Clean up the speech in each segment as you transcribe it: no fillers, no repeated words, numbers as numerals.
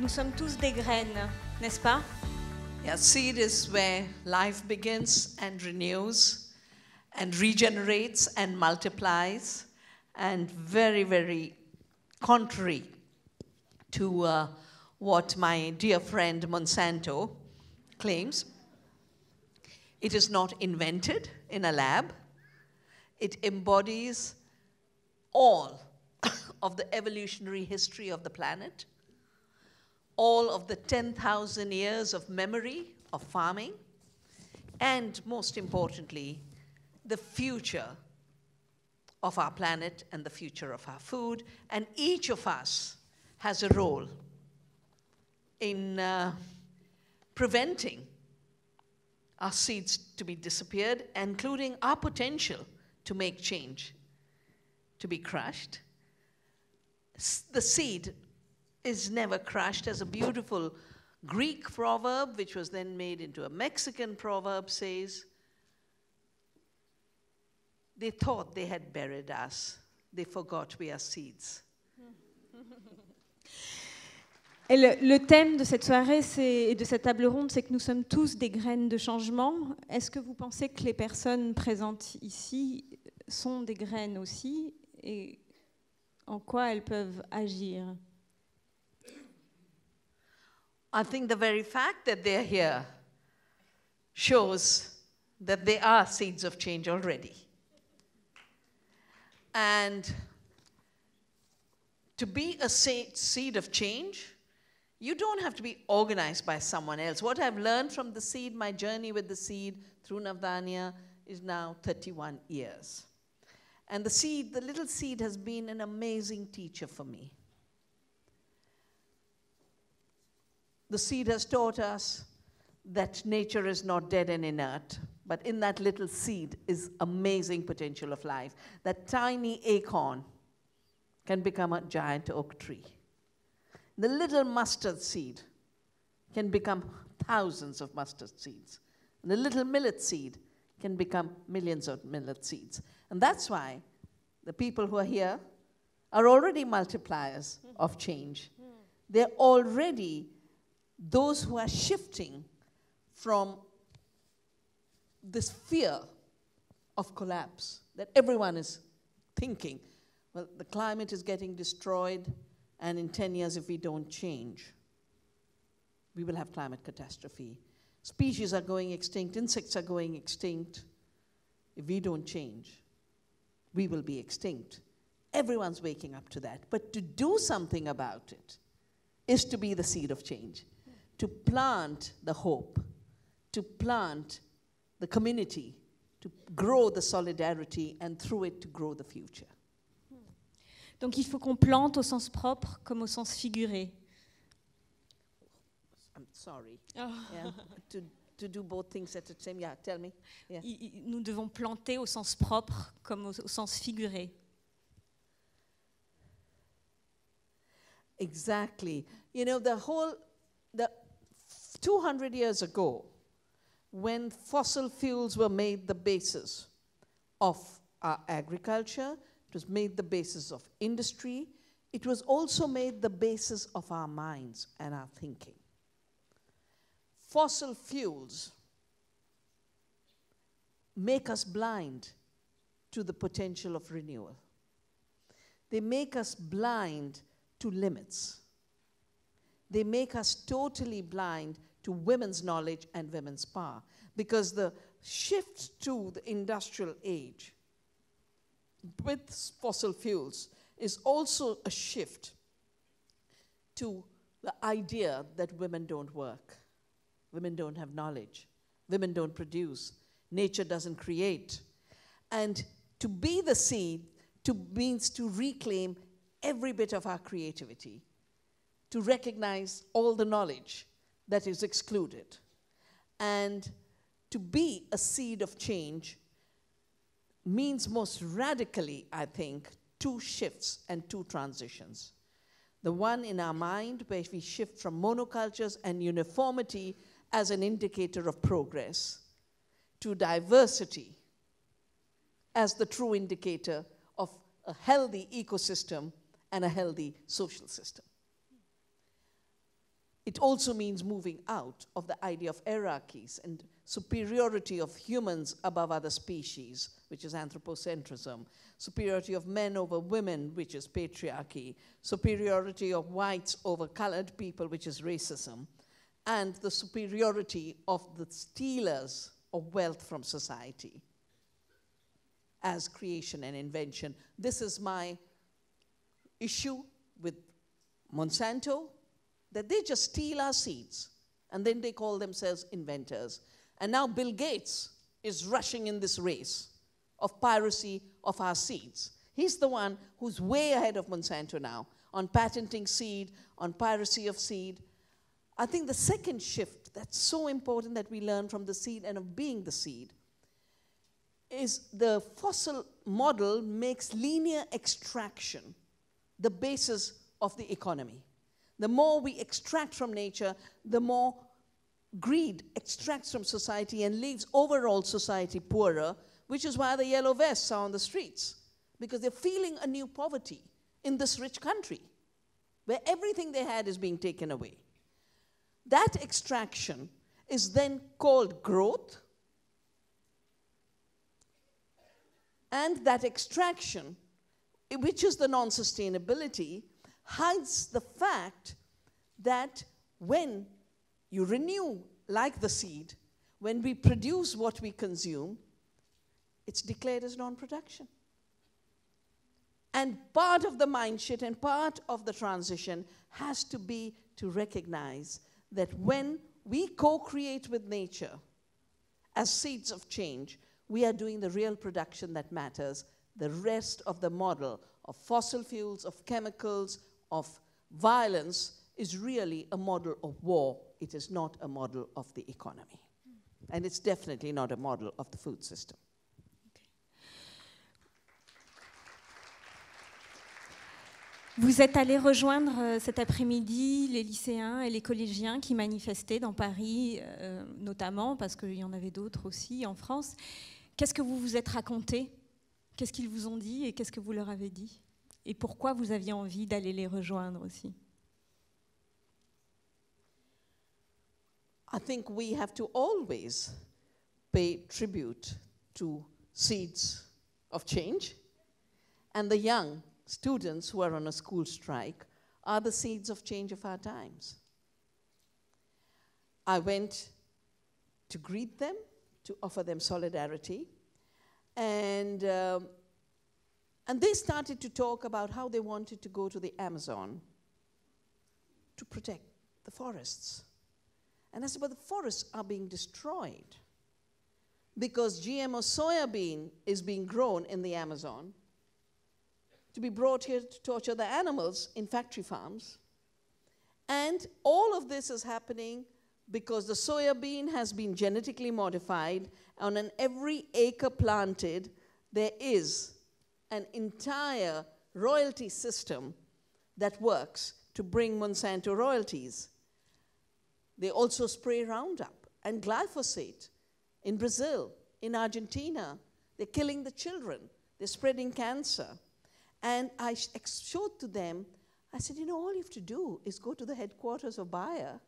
Nous sommes tous des graines, n'est-ce pas? Yeah, seed is where life begins and renews and regenerates and multiplies, and very, very contrary to what my dear friend Monsanto claims. It is not invented in a lab. It embodies all of the evolutionary history of the planet, all of the 10,000 years of memory of farming, and most importantly, the future of our planet and the future of our food. And each of us has a role in preventing our seeds to be disappeared, including our potential to make change, to be crushed. The seed is never crushed, as a beautiful Greek proverb, which was then made into a Mexican proverb, says. They thought they had buried us. They forgot we are seeds. Et le thème de cette soirée et de cette table ronde, c'est que nous sommes tous des graines de changement. Est-ce que vous pensez que les personnes présentes ici sont des graines aussi, et en quoi elles peuvent agir? I think the very fact that they're here shows that they are seeds of change already. And to be a seed of change, you don't have to be organized by someone else. What I've learned from the seed, my journey with the seed through Navdanya, is now 31 years. And the seed, the little seed, has been an amazing teacher for me. The seed has taught us that nature is not dead and inert, but in that little seed is amazing potential of life. That tiny acorn can become a giant oak tree. The little mustard seed can become thousands of mustard seeds. And the little millet seed can become millions of millet seeds. And that's why the people who are here are already multipliers of change. They're already those who are shifting from this fear of collapse that everyone is thinking, well, the climate is getting destroyed, and in 10 years, if we don't change, we will have climate catastrophe. Species are going extinct, insects are going extinct. If we don't change, we will be extinct. Everyone's waking up to that. But to do something about it is to be the seed of change, to plant the hope, to plant the community, to grow the solidarity, and through it to grow the future. Donc il faut qu'on plante au sens propre comme au sens figuré. I'm sorry. Oh. Yeah, to do both things at the same. Yeah, tell me. Yeah. Nous devons planter au sens propre comme au sens figuré. Exactly. You know, the 200 years ago, when fossil fuels were made the basis of our agriculture, it was made the basis of industry, it was also made the basis of our minds and our thinking. Fossil fuels make us blind to the potential of renewal. They make us blind to limits. They make us totally blind to women's knowledge and women's power, because the shift to the industrial age with fossil fuels is also a shift to the idea that women don't work, women don't have knowledge, women don't produce, nature doesn't create. And to be the seed means to reclaim every bit of our creativity, to recognize all the knowledge that is excluded. And to be a seed of change means most radically, I think, two shifts and two transitions. The one in our mind, where we shift from monocultures and uniformity as an indicator of progress, to diversity as the true indicator of a healthy ecosystem and a healthy social system. It also means moving out of the idea of hierarchies and superiority of humans above other species, which is anthropocentrism, superiority of men over women, which is patriarchy, superiority of whites over colored people, which is racism, and the superiority of the stealers of wealth from society as creation and invention. This is my issue with Monsanto, that they just steal our seeds, and then they call themselves inventors. And now Bill Gates is rushing in this race of piracy of our seeds. He's the one who's way ahead of Monsanto now on patenting seed, on piracy of seed. I think the second shift that's so important that we learn from the seed and of being the seed is the fossil model makes linear extraction the basis of the economy. The more we extract from nature, the more greed extracts from society and leaves overall society poorer, which is why the yellow vests are on the streets, because they're feeling a new poverty in this rich country, where everything they had is being taken away. That extraction is then called growth, and that extraction, which is the non-sustainability, hides the fact that when you renew like the seed, when we produce what we consume, it's declared as non-production. And part of the mind shift and part of the transition has to be to recognize that when we co-create with nature as seeds of change, we are doing the real production that matters. The rest of the model of fossil fuels, of chemicals, of violence is really a model of war. It is not a model of the economy. And it's definitely not a model of the food system. Vous êtes allé rejoindre cet après-midi les lycéens et les collégiens qui manifestaient dans Paris, notamment, parce qu'il y en avait d'autres aussi en France. Qu'est-ce que vous vous êtes raconté? Qu'est-ce qu'ils vous ont dit et qu'est-ce que vous leur avez dit? Et pourquoi vous aviez envie d'aller les rejoindre aussi? I think we have to always pay tribute to seeds of change, and the young students who are on a school strike are the seeds of change of our times. I went to greet them, to offer them solidarity, and they started to talk about how they wanted to go to the Amazon to protect the forests. And I said, but the forests are being destroyed because GMO soybean is being grown in the Amazon to be brought here to torture the animals in factory farms. And all of this is happening because the soybean has been genetically modified, and on every acre planted, there is an entire royalty system that works to bring Monsanto royalties. They also spray Roundup and glyphosate in Brazil, in Argentina. They're killing the children. They're spreading cancer. And I showed to them, I said, you know, all you have to do is go to the headquarters of Bayer,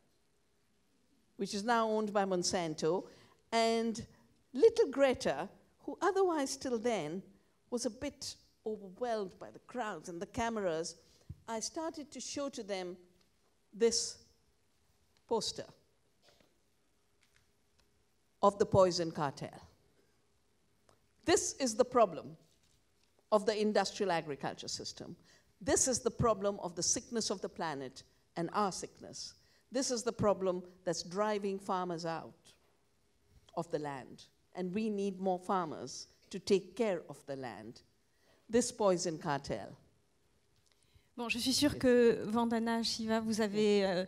which is now owned by Monsanto, and little Greta, who otherwise till then was a bit overwhelmed by the crowds and the cameras, I started to show to them this poster of the poison cartel. This is the problem of the industrial agriculture system. This is the problem of the sickness of the planet and our sickness. This is the problem that's driving farmers out of the land. And we need more farmers to take care of the land. This poison cartel. Bon, je suis sûre que Vandana Shiva, vous avez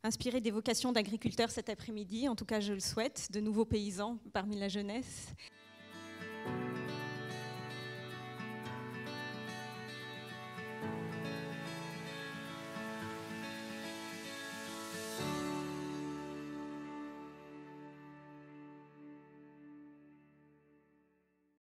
inspiré des vocations d'agriculteurs cet après-midi. En tout cas, je le souhaite, de nouveaux paysans parmi la jeunesse.